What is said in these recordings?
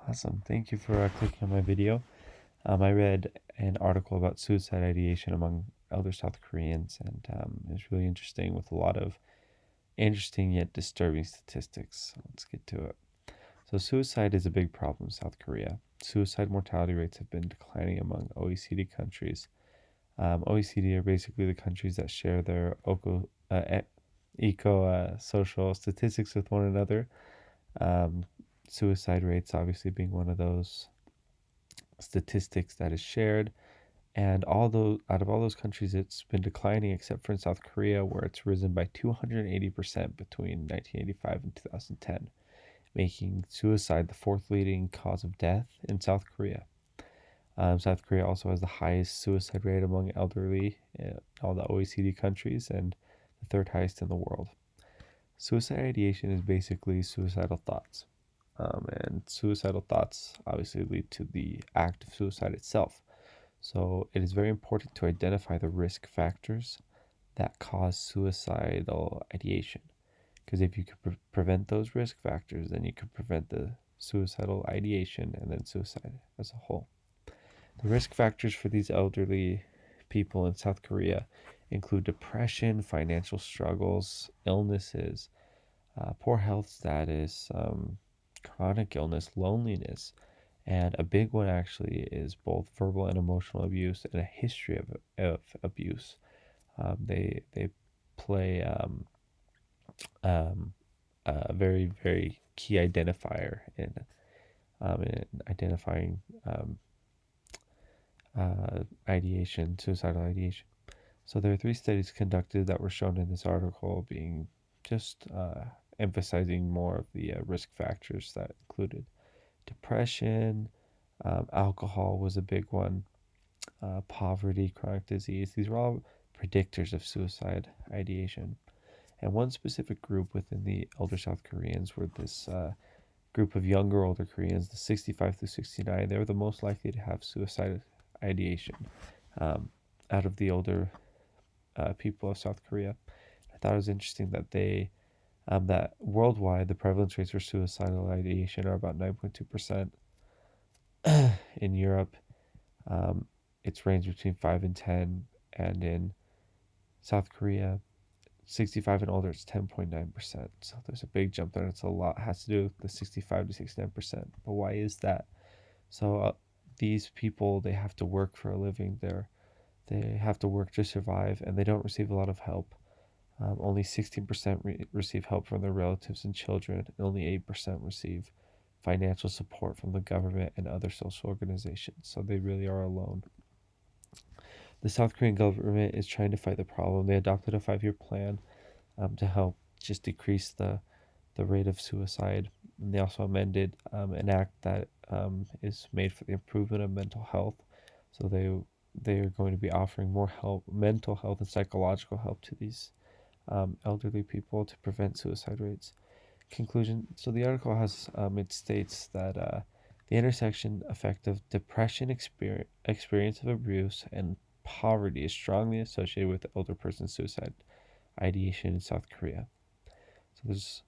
Awesome. Thank you for clicking on my video. I read an article about suicide ideation among elder South Koreans, and it's really interesting with a lot of interesting yet disturbing statistics. So let's get to it. So, suicide is a big problem in South Korea. Suicide mortality rates have been declining among OECD countries. OECD are basically the countries that share their social statistics with one another. Um, Suicide rates, obviously, being one of those statistics that is shared. And although out of all those countries, it's been declining except for in South Korea, where it's risen by 280% between 1985 and 2010, making suicide the fourth leading cause of death in South Korea. South Korea also has the highest suicide rate among elderly in all the OECD countries and the third highest in the world. Suicide ideation is basically suicidal thoughts. And suicidal thoughts obviously lead to the act of suicide itself. So it is very important to identify the risk factors that cause suicidal ideation. Because if you could prevent those risk factors, then you could prevent the suicidal ideation and then suicide as a whole. The risk factors for these elderly people in South Korea include depression, financial struggles, illnesses, poor health status, chronic illness, loneliness, and a big one actually is both verbal and emotional abuse and a history of abuse. They play um, a very key identifier in identifying suicidal ideation. So there are three studies conducted that were shown in this article, being just emphasizing more of the risk factors that included depression, alcohol was a big one, poverty, chronic disease. These were all predictors of suicide ideation. And one specific group within the elder South Koreans were this group of younger older Koreans, the 65 through 69. They were the most likely to have suicide ideation um, out of the older people of South Korea. I thought it was interesting that that worldwide the prevalence rates for suicidal ideation are about 9.2%. In Europe, um, it's ranged between 5 and 10, and in South Korea, 65 and older, it's 10.9%. So there's a big jump there. It's a lot, has to do with the 65 to 69%. But why is that? So these people, they have to work for a living. They have to work to survive, and they don't receive a lot of help. Only 16% receive help from their relatives and children, and only 8% receive financial support from the government and other social organizations. So they really are alone. The South Korean government is trying to fight the problem. They adopted a 5-year plan to help just decrease the rate of suicide. And they also amended an act that is made for the improvement of mental health. So they are going to be offering more help, mental health and psychological help to these elderly people to prevent suicide rates. Conclusion. So the article has it states that the intersection effect of depression, experience of abuse, and poverty is strongly associated with older person suicide ideation in South Korea. So there's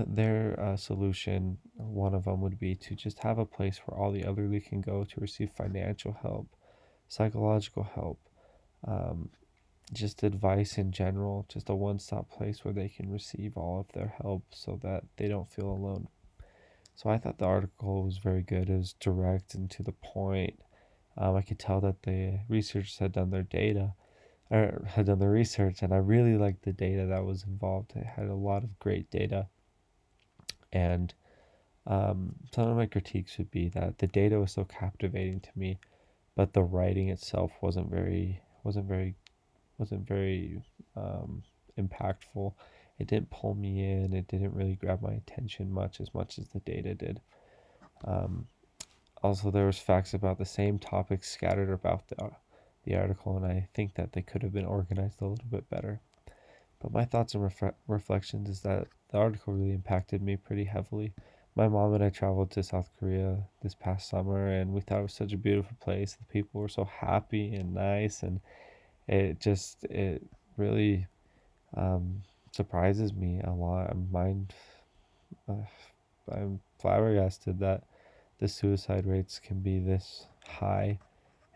their solution. One of them would be to just have a place where all the elderly can go to receive financial help, psychological help, um, just advice in general, just a one-stop place where they can receive all of their help so that they don't feel alone. So I thought the article was very good. It was direct and to the point. I could tell that the researchers had done their data or had done the research, and I really liked the data that was involved. It had a lot of great data, and some of my critiques would be that the data was so captivating to me, but the writing itself wasn't very impactful. It didn't pull me in. It didn't really grab my attention much as the data did. Um, Also, there was facts about the same topics scattered about the article, and I think that they could have been organized a little bit better. But my thoughts and reflections is that the article really impacted me pretty heavily. My mom and I traveled to South Korea this past summer, and we thought it was such a beautiful place. The people were so happy and nice, and it really um, surprises me a lot. Uh, I'm flabbergasted that the suicide rates can be this high.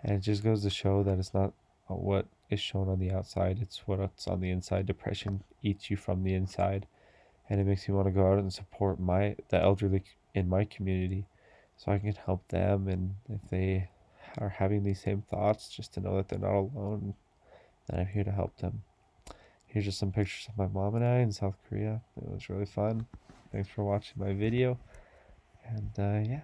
And it just goes to show that it's not what is shown on the outside, it's what's on the inside. Depression eats you from the inside, and it makes me want to go out and support the elderly in my community so I can help them. And if they are having these same thoughts, just to know that they're not alone, that I'm here to help them. Here's just some pictures of my mom and I in South Korea. It was really fun. Thanks for watching my video. And yeah.